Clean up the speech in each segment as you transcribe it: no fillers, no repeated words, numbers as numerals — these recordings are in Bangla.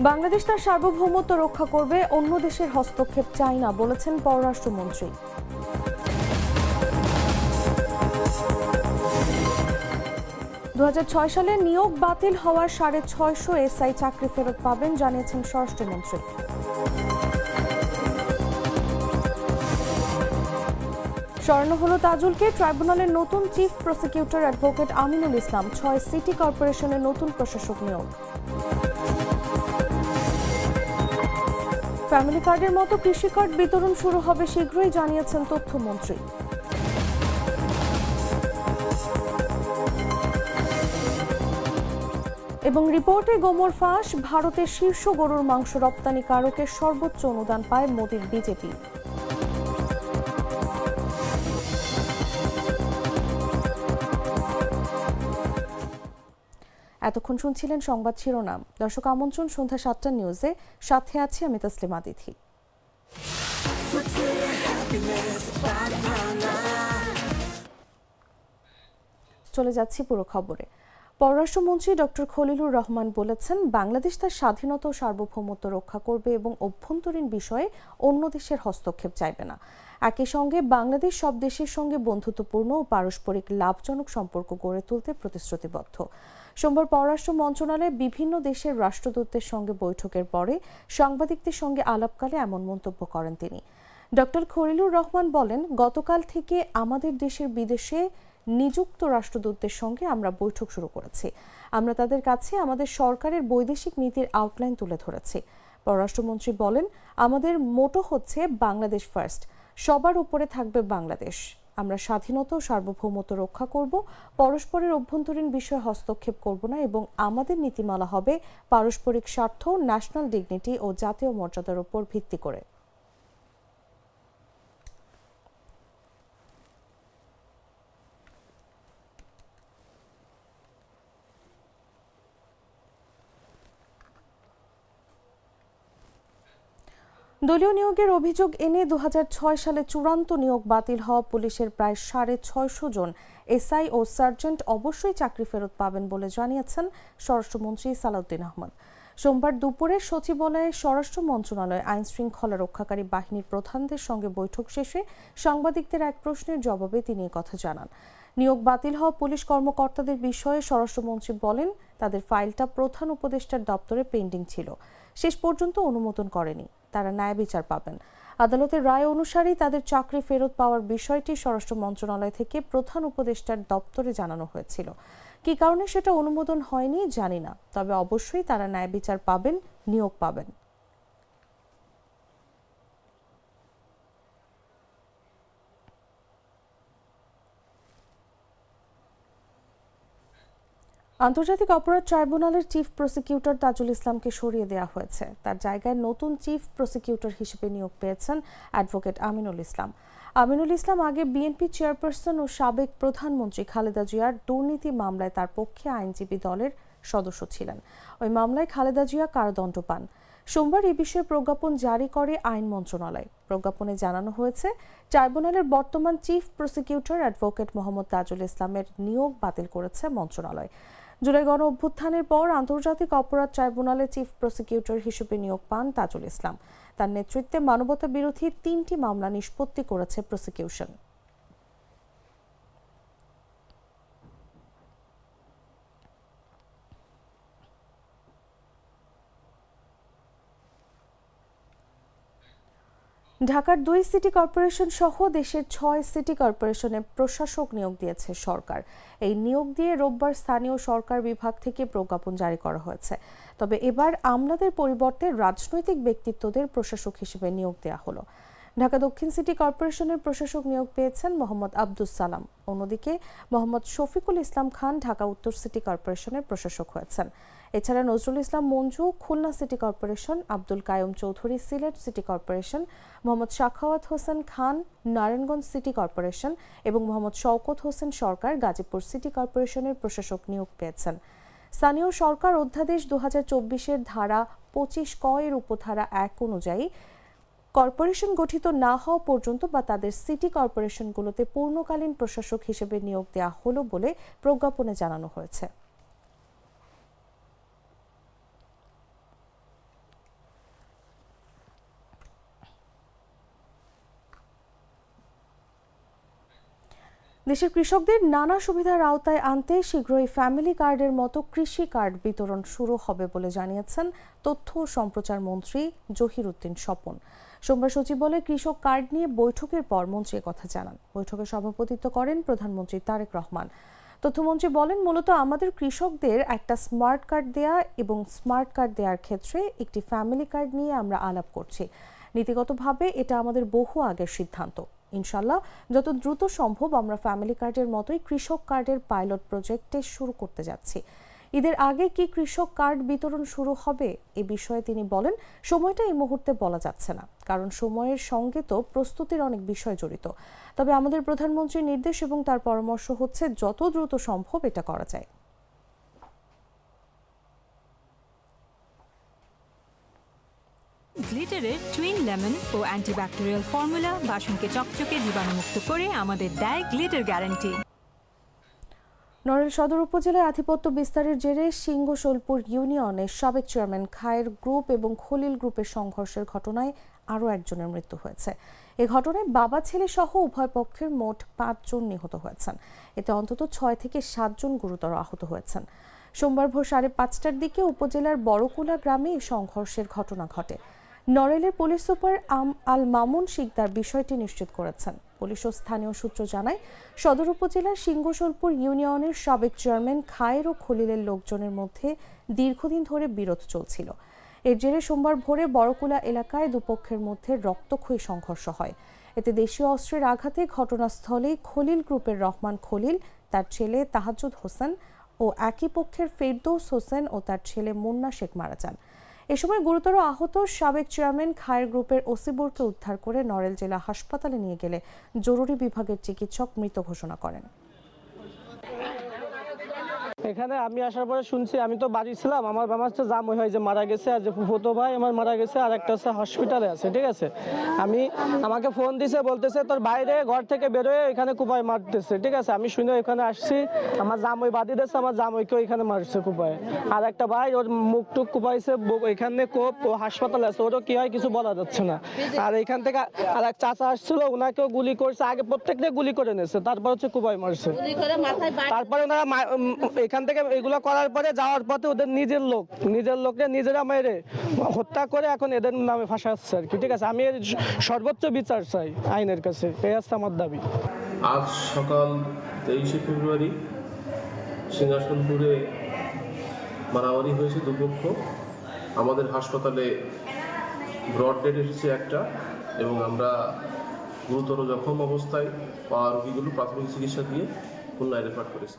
বাংলাদেশ তার সার্বভৌমত্ব রক্ষা করবে, অন্য দেশের হস্তক্ষেপ চায় না বলেছেন পররাষ্ট্রমন্ত্রী। 2006 সালে নিয়োগ বাতিল হওয়ার 650 এসআই চাকরি ফেরত পাবেন জানিয়েছেন স্বরাষ্ট্রমন্ত্রী। সরানো হলো তাজুলকে। ট্রাইব্যুনালের নতুন chief prosecutor advocate Aminul Islam. 6 city কর্পোরেশনের নতুন প্রশাসক নিয়োগ। ফ্যামিলি কার্ডের মতো কৃষি কার্ড বিতরণ শুরু হবে শীঘ্রই জানিয়েছেন তথ্যমন্ত্রী। এবং রিপোর্টে গোমর ফাঁস, ভারতের শীর্ষ গরুর মাংস রপ্তানিকারকের সর্বোচ্চ অনুদান পায় মোদির বিজেপি। এতক্ষণ শুনছিলেন সংবাদ শিরোনাম। দর্শক, আমন্ত্রণ সন্ধ্যা 7টা নিউজে, সাথে আছি আমি তাসলিমা তিথি। চলে যাচ্ছি পুরো খবরে। পররাষ্ট্রমন্ত্রী ডক্টর খলিলুর রহমান বলেছেন, বাংলাদেশ তার স্বাধীনতা ও সার্বভৌমত্ব রক্ষা করবে এবং অভ্যন্তরীণ বিষয়ে অন্য দেশের হস্তক্ষেপ চাইবে না। একই সঙ্গে বাংলাদেশ সব দেশের সঙ্গে বন্ধুত্বপূর্ণ ও পারস্পরিক লাভজনক সম্পর্ক গড়ে তুলতে প্রতিশ্রুতিবদ্ধ। সোমবার পররাষ্ট্র মন্ত্রণালয়ে বিভিন্ন দেশের রাষ্ট্রদূতদের সঙ্গে বৈঠকের পরে সাংবাদিকদের সঙ্গে আলাপকালে এমন মন্তব্য করেন তিনি। ডক্টর খলিলুর রহমান বলেন, গতকাল থেকে আমাদের দেশের বিদেশে নিযুক্ত রাষ্ট্রদূতদের সঙ্গে আমরা বৈঠক শুরু করেছি। আমরা তাদের কাছে আমাদের সরকারের বৈদেশিক নীতির আউটলাইন তুলে ধরেছি। পররাষ্ট্রমন্ত্রী বলেন, আমাদের মোটো হচ্ছে বাংলাদেশ ফার্স্ট, সবার উপরে থাকবে বাংলাদেশ। আমরা স্বাধীনতা ও সার্বভৌমত্ব রক্ষা করব, পরস্পরের অভ্যন্তরীণ বিষয়ে হস্তক্ষেপ করব না এবং আমাদের নীতিমালা হবে পারস্পরিক স্বার্থ, ন্যাশনাল ডিগনিটি ও জাতীয় মর্যাদার উপর ভিত্তি করে। দলীয় নিয়োগের অভিযোগ এনে 2006 সালে চূড়ান্ত নিয়োগ বাতিল হওয়া পুলিশের প্রায় 650 জন এসআই ও সার্জেন্ট অবশ্যই চাকরি ফেরত পাবেন বলে জানিয়েছেন স্বরাষ্ট্রমন্ত্রী সালাউদ্দিন আহমদ। সোমবার দুপুরে সচিবালয়ে স্বরাষ্ট্র মন্ত্রণালয় আইন শৃঙ্খলা রক্ষাকারী বাহিনীর প্রধানদের সঙ্গে বৈঠক শেষে সাংবাদিকদের এক প্রশ্নের জবাবে তিনি কথা জানান। নিয়োগ বাতিল হওয়া পুলিশ কর্মকর্তাদের বিষয়ে স্বরাষ্ট্রমন্ত্রী বলেন, তাদের ফাইলটা প্রধান উপদেষ্টার দপ্তরে পেন্ডিং ছিল, শেষ পর্যন্ত অনুমোদন করেনি। তারা ন্যায় বিচার পাবেন। আদালতের রায় অনুসারেই তাদের চাকরি ফেরত পাওয়ার বিষয়টি স্বরাষ্ট্র মন্ত্রণালয় থেকে প্রধান উপদেষ্টার দপ্তরে জানানো হয়েছিল। কী কারণে সেটা অনুমোদন হয়নি জানি না, তবে অবশ্যই তারা ন্যায় বিচার পাবেন, নিয়োগ পাবেন। আন্তর্জাতিক অপরাধ ট্রাইব্যুনালের চিফ প্রসিকিউটর তাজুল ইসলামকে সরিয়ে দেওয়া হয়েছে। তার জায়গায় নতুন চিফ প্রসিকিউটর হিসেবে নিয়োগ পেয়েছেন অ্যাডভোকেট আমিনুল ইসলাম। আমিনুল ইসলাম আগে বিএনপি চেয়ারপারসন ও সাবেক প্রধানমন্ত্রী খালেদা জিয়ার দুর্নীতি মামলায় তার পক্ষে আইনজীবী দলের সদস্য ছিলেন। ওই মামলায় খালেদা জিয়া কারাদণ্ড পান। সোমবার এ বিষয়ে প্রজ্ঞাপন জারি করে আইন মন্ত্রণালয়। প্রজ্ঞাপনে জানানো হয়েছে, ট্রাইব্যুনালের বর্তমান chief prosecutor advocate Mohammad Tajul ইসলামের নিয়োগ বাতিল করেছে মন্ত্রণালয়। জুলাই গণ অভ্যুত্থানের পর আন্তর্জাতিক অপরাধ ট্রাইব্যুনালে চিফ প্রসিকিউটর হিসেবে নিয়োগ পান তাজুল ইসলাম। তার নেতৃত্বে মানবতা বিরোধী 3টি মামলা নিষ্পত্তি করেছে প্রসিকিউশন। ঢাকার 2 সিটি কর্পোরেশন সহ দেশের 6 সিটি কর্পোরেশনে প্রশাসক নিয়োগ দিয়েছে সরকার। এই নিয়োগ দিয়ে রোববার স্থানীয় সরকার বিভাগ থেকে প্রজ্ঞাপন জারি করা হয়েছে। তবে এবার আমলাদের পরিবর্তে রাজনৈতিক ব্যক্তিত্বদের প্রশাসক হিসেবে নিয়োগ দেওয়া হলো। ঢাকা দক্ষিণ সিটি কর্পোরেশনের প্রশাসক নিয়োগ পেয়েছেন মোহাম্মদ আব্দুস সালাম। অন্যদিকে মোহাম্মদ শফিকুল ইসলাম খান ঢাকা উত্তর সিটি কর্পোরেশনের প্রশাসক হয়েছেন। এছাড়া Nazrul Islam Manju Khulna city corporation, Abdul Kayum Chowdhury Sylhet city corporation, Mohammad Sakhawat Hossain Khan Narayanganj city corporation এবং মোহাম্মদ শওকত হোসেন সরকার গাজীপুর সিটি কর্পোরেশনের প্রশাসক নিয়োগ পেয়েছেন। স্থানীয় সরকার অধ্যাদেশ 2024-এর ধারা 25 ক এর উপধারা 1 অনুযায়ী কর্পোরেশন গঠিত না হওয়া পর্যন্ত বা তাদের সিটি কর্পোরেশনগুলোতে পূর্ণকালীন প্রশাসক হিসেবে নিয়োগ দেওয়া হলো বলে প্রজ্ঞাপনে জানানো হয়েছে। দেশের কৃষকদের নানা সুবিধার আওতায় আনতে শীঘ্রই ফ্যামিলি কার্ডের মতো কৃষি কার্ড বিতরণ শুরু হবে বলে জানিয়েছেন তথ্য ও সম্প্রচার মন্ত্রী জহিরউদ্দিন স্বপন। সোমবার সচিবালয়ে কৃষক কার্ড নিয়ে বৈঠকের পর মন্ত্রী কথা জানান। বৈঠকে সভাপতিত্ব করেন প্রধানমন্ত্রী তারেক রহমান। তথ্যমন্ত্রী বলেন, মূলত আমাদের কৃষকদের একটা স্মার্ট কার্ড দেয়া এবং স্মার্ট কার্ড দেওয়ার ক্ষেত্রে একটি ফ্যামিলি কার্ড নিয়ে আমরা আলাপ করছি। নীতিগতভাবে এটা আমাদের বহু আগের সিদ্ধান্ত। ইনশাল্লাহ যত দ্রুত সম্ভব আমরা ফ্যামিলি কার্ডের মতোই কৃষক কার্ডের পাইলট প্রজেক্টে শুরু করতে যাচ্ছি। ঈদের আগে কি কৃষক কার্ড বিতরণ শুরু হবে এ বিষয়ে তিনি বলেন, সময়টা এই মুহূর্তে বলা যাচ্ছে না, কারণ সময়ের সঙ্গে তো প্রস্তুতির অনেক বিষয় জড়িত। তবে আমাদের প্রধানমন্ত্রীর নির্দেশ এবং তার পরামর্শ হচ্ছে যত দ্রুত সম্ভব এটা করা যায়। গ্লিটারের টুইন লেমন ও অ্যান্টিব্যাকটেরিয়াল ফর্মুলা বাসনকে চকচকে জীবাণুমুক্ত করে আমাদের দেয় গ্লিটার গ্যারান্টি। নড়াইল সদর উপজেলায় আধিপত্য বিস্তারের জেরে সিংহ-সোলপুর ইউনিয়নের সাবেক চেয়ারম্যান খায়ের গ্রুপ এবং খলিল গ্রুপের সংঘর্ষের ঘটনায় আরও একজনের মৃত্যু হয়েছে। এ ঘটনায় বাবা ছেলে সহ উভয় পক্ষের মোট 5 জন নিহত হয়েছেন। এতে অন্তত 6 থেকে 7 জন গুরুতর আহত হয়েছেন। সোমবার ভোর 5:30টার দিকে উপজেলার বড়কুলা গ্রামে এই সংঘর্ষের ঘটনা ঘটে। নড়াইলের পুলিশ সুপার আল মামুন শিকদার বিষয়টি নিশ্চিত করেছেন। পুলিশ ও স্থানীয় সূত্র জানায়, সদর উপজেলার সিংহ-সোলপুর ইউনিয়নের সাবেক চেয়ারম্যান খায়ের ও খলিলের লোকজনের মধ্যে দীর্ঘদিন ধরে বিরোধ চলছিল। এর জেরে সোমবার ভোরে বড়কুলা এলাকায় দুপক্ষের মধ্যে রক্তক্ষয়ী সংঘর্ষ হয়। এতে দেশীয় অস্ত্রের আঘাতে ঘটনাস্থলেই খলিল গ্রুপের রহমান খলিল, তার ছেলে তাহাজ্জুদ হোসেন ও একই পক্ষের ফেরদৌস হোসেন ও তার ছেলে মুন্না শেখ মারা যান। এ সময় গুরুতর আহত সাবেক চেয়ারম্যান খায়ের গ্রুপের ওসিবুরকে উদ্ধার করে নড়াইল জেলা হাসপাতালে নিয়ে গেলে জরুরি বিভাগের চিকিৎসক মৃত ঘোষণা করেন। এখানে আমি আসার পরে শুনছি, আমি তো বাড়ি ছিলাম, আমার বাবা হচ্ছে জাম হয় যে মারা গেছে, আর যে ফুফতো ভাই আমার মারা গেছে, আর একটা হচ্ছে হসপিটালে আছে। ঠিক আছে, আমাকে ফোন দিছে, বলতেছে তোর বাইরে ঘর থেকে বেরোয় এখানে কুপায় মারতেছে। ঠিক আছে, আমি শুনে এখানে আসছি, আমার জামই বাদি দিয়েছে, আমার জামইকেও এখানে মারছে কুপায়। আর একটা ভাই ওর মুখ টুক কুপাইছে, এখানে কোপ, ও হাসপাতালে আছে, ওরও কি হয় কিছু বলা যাচ্ছে না। আর এখান থেকে আর এক চাচা আসছিল, ওনাকেও গুলি করছে, আগে প্রত্যেকটা গুলি করে নিয়েছে, তারপর হচ্ছে কুপায় মারছে। তারপরে ওনারা এখান থেকে এগুলো করার পরে যাওয়ার পথে ওদের নিজের লোককে নিজেরা মেরে হত্যা করে এখন এদের নামে ফাঁসাচ্ছে আর কি। ঠিক আছে, আমি এর সর্বোচ্চ বিচার চাই আইনের কাছে, এই হচ্ছে আমার দাবি। আজ সকাল 23শে ফেব্রুয়ারি সিংহাসনপুরে মারামারি হয়েছে দুপক্ষ। আমাদের হাসপাতালে ব্রড ডেড এসেছে একটা, এবং আমরা গুরুতর জখম অবস্থায় পাওয়া রোগীগুলো প্রাথমিক চিকিৎসা দিয়ে খুলনায় রেফার করেছি।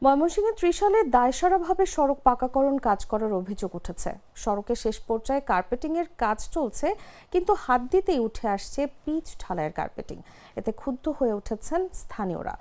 ময়মনসিংহে ত্রিশালে দায়সারাভাবে সড়ক পাকাকরণ কাজ করার অভিযোগ উঠেছে। সড়কের শেষ পর্যায়ে কার্পেটিং এর কাজ চলছে, কিন্তু হাত দিতেই উঠে আসছে পিচ ঢালাইয়ের কার্পেটিং। এতে ক্ষুব্ধ হয়ে উঠেছেন স্থানীয়রা।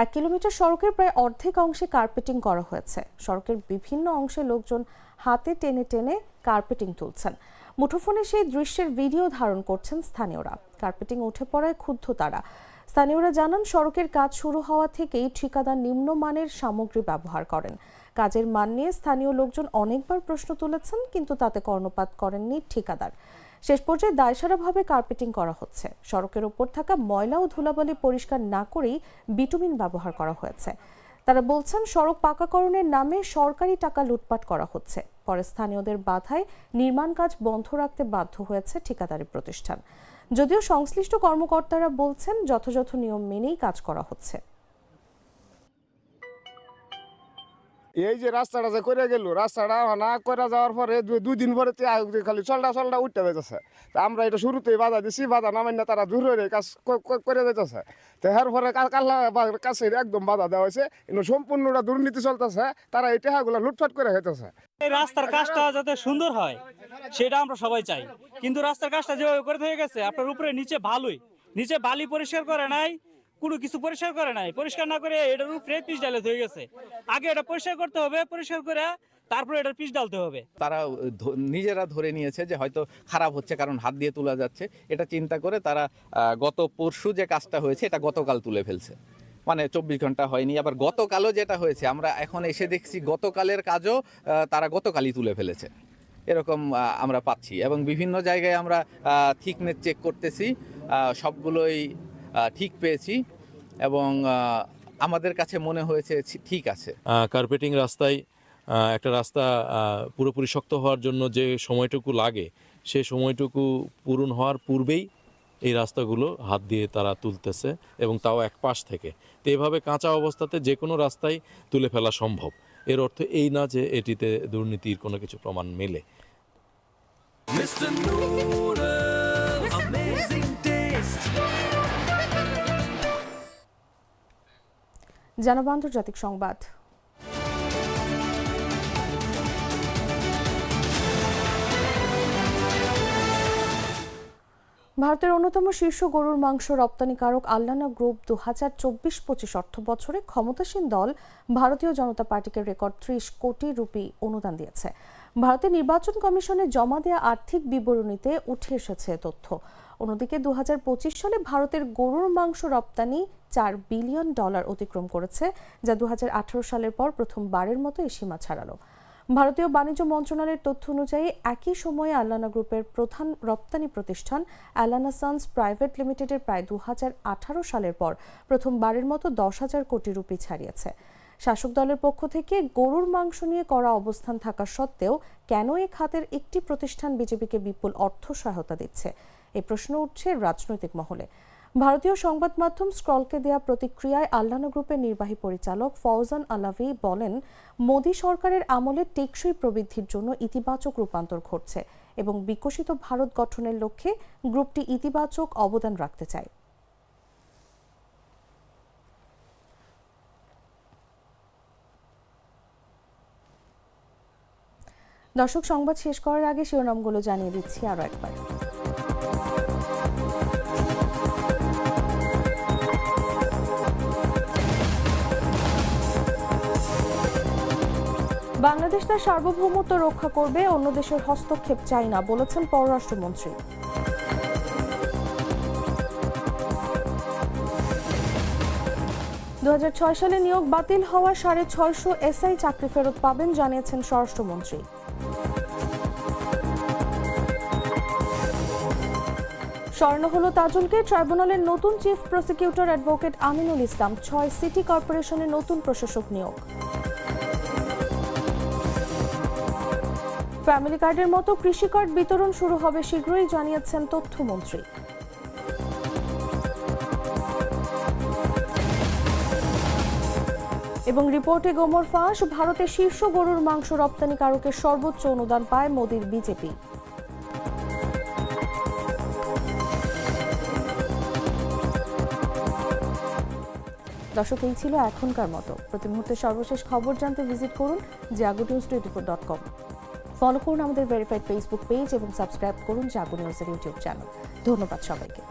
1 কিলোমিটার সড়কের প্রায় অর্ধেক অংশে কার্পেটিং করা হয়েছে। সড়কের বিভিন্ন অংশে লোকজন হাতে টেনে টেনে কার্পেটিং তুলছেন। মুঠোফোনে সেই দৃশ্যের ভিডিও ধারণ করছেন স্থানীয়রা। কার্পেটিং উঠে পড়ায় ক্ষুব্ধ তারা। স্থানীয়রা জানান, সড়কের কাজ শুরু হওয়া থেকেই ঠিকাদার নিম্নমানের সামগ্রী ব্যবহার করেন। কাজের মান নিয়ে স্থানীয় লোকজন অনেকবার প্রশ্ন তুলেছেন, কিন্তু তাতে কর্ণপাত করেননি ঠিকাদার। শেষ পর্যায়ে দায়সারাভাবে কার্পেটিং করা হচ্ছে। সড়কের ওপর থাকা ময়লা ও ধুলাবালি পরিষ্কার না করেই বিটুমিন ব্যবহার করা হয়েছে। তারা বলছেন, সড়ক পাকাকরণের নামে সরকারি টাকা লুটপাট করা হচ্ছে। পরে স্থানীয়দের বাধায় নির্মাণ কাজ বন্ধ রাখতে বাধ্য হয়েছে ঠিকাদারি প্রতিষ্ঠান। যদিও সংশ্লিষ্ট কর্মকর্তারা বলছেন যথাযথ নিয়ম মেনেই কাজ করা হচ্ছে। এই যে রাস্তাটা যে করে গেল, রাস্তাটা না করে যাওয়ার পরে 2 দিন পরে খালি চলটা উঠতে যাইতেছে। তা আমরা এটা শুরুতেই বাধা দিছি, বাধা নামাই না তারা দূর হয়ে কাজ করে যাইতেছে। তো এর পরে কাছে একদম বাধা দেওয়া হয়েছে, কিন্তু সম্পূর্ণটা দুর্নীতি চলতেছে, তারা এই টাকাগুলো লুটপাট করে খাইতেছে। এই রাস্তার কাজটা যাতে সুন্দর হয় সেটা আমরা সবাই চাই, কিন্তু রাস্তার কাজটা যেভাবে করে থেকে গেছে, আপনার উপরে নিচে বালি পরিষ্কার করে নাই, কোনো কিছু পরিষ্কার করে নাই, পরিষ্কার না করে এটার উপরে পিচ ডালে হয়ে গেছে। আগে এটা পরিষ্কার করতে হবে, পরিষ্কার করে তারপরে এটার পিচ ডালতে হবে। তারা নিজেরা ধরে নিয়েছে যে হয়তো খারাপ হচ্ছে, কারণ হাত দিয়ে তোলা যাচ্ছে, এটা চিন্তা করে তারা গত পরশু যে কাজটা হয়েছে এটা গতকাল তুলে ফেলছে। মানে 24 ঘন্টা হয়নি। আবার গতকালও যেটা হয়েছে, আমরা এখন এসে দেখছি গতকালের কাজও তারা গতকালই তুলে ফেলেছে, এরকম আমরা পাচ্ছি। এবং বিভিন্ন জায়গায় আমরা থিকনেস চেক করতেছি, সবগুলোই ঠিক পেয়েছি। এবং আমাদের কাছে মনে হয়েছে ঠিক আছে। কার্পেটিং রাস্তায় একটা রাস্তা পুরোপুরি শক্ত হওয়ার জন্য যে সময়টুকু লাগে সেই সময়টুকু পূরণ হওয়ার পূর্বেই এই রাস্তাগুলো হাত দিয়ে তারা তুলতেছে, এবং তাও এক পাশ থেকে। তো এভাবে কাঁচা অবস্থাতে যে কোনো রাস্তায় তুলে ফেলা সম্ভব। এর অর্থ এই না যে এটিতে দুর্নীতির কোনো কিছু প্রমাণ মেলে। জানাবো আন্তর্জাতিক সংবাদ। ভারতের অন্যতম শীর্ষ গরুর মাংস রপ্তানিকারক আল্লানা গ্রুপ 2024-25 অর্থ বছরে ক্ষমতাসীন দল ভারতীয় জনতা পার্টিকে রেকর্ড 30 কোটি রুপি অনুদান দিয়েছে। ভারতের নির্বাচন কমিশনে জমা দেওয়া আর্থিক বিবরণীতে উঠে এসেছে তথ্য। অন্যদিকে 2025 সালে ভারতের গরুর মাংস রপ্তানি $4 বিলিয়ন অতিক্রম করেছে, যা 2018 সালের পর প্রথমবারের মতো এই সীমা ছাড়ালো। ভারতীয় বাণিজ্য মন্ত্রণালয়ের তথ্য অনুযায়ী একই সময়ে আল্লানা গ্রুপের প্রধান রপ্তানি প্রতিষ্ঠান আল্লানা সানস প্রাইভেট লিমিটেডের প্রায় 2018 সালের পর প্রথমবারের মতো 10,000 কোটি রুপি ছাড়িয়েছে। শাসক দলের পক্ষ থেকে গরুর মাংস নিয়ে কড়া অবস্থান থাকা সত্ত্বেও কেন এ খাতের একটি প্রতিষ্ঠান বিজেপিকে বিপুল অর্থ সহায়তা দিচ্ছে, এই প্রশ্ন উঠছে রাজনৈতিক মহলে। ভারতীয় সংবাদ মাধ্যম স্ক্রলকে দেয়া প্রতিক্রিয়ায় আল্লানা গ্রুপের নির্বাহী পরিচালক ফৌজান আলাভি বলেন, মোদী সরকারের আমলে টেকসই প্রবৃদ্ধির জন্য ইতিবাচক রূপান্তর ঘটছে এবং বিকশিত ভারত গঠনের লক্ষ্যে গ্রুপটি ইতিবাচক অবদান রাখতে চায়। দর্শক, সংবাদ শেষ করার আগে শিরোনামগুলো জানিয়ে দিচ্ছি আরো একবার। বাংলাদেশ তার সার্বভৌমত্ব রক্ষা করবে, অন্য দেশের হস্তক্ষেপ চাই না, বলেছেন পররাষ্ট্রমন্ত্রী। সালে নিয়োগ বাতিল হওয়া 650 এসআই চাকরি ফেরত পাবেন, জানিয়েছেন স্বরাষ্ট্রমন্ত্রী। স্বর্ণ হলো তাজুলকে, ট্রাইব্যুনালের নতুন chief prosecutor advocate Aminul Islam. 6 city কর্পোরেশনের নতুন প্রশাসক নিয়োগ। ফ্যামিলি কার্ডের মতো কৃষি কার্ড বিতরণ শুরু হবে শীঘ্রই, জানিয়েছেন তথ্যমন্ত্রী। এবং রিপোর্টে গোমর ফাঁস, ভারতের শীর্ষ গরুর মাংস রপ্তানিকারকের সর্বোচ্চ অনুদান পায় মোদির বিজেপি। দর্শক, এই ছিল এখনকার মতো। প্রতি মুহূর্তে সর্বশেষ খবর জানতে ভিজিট করুন jagonews24.com। ফলো করুন আমাদের ভেরিফাইড ফেসবুক পেজ এবং সাবস্ক্রাইব করুন জাগো নিউজের ইউটিউব চ্যানেল। ধন্যবাদ সবাইকে।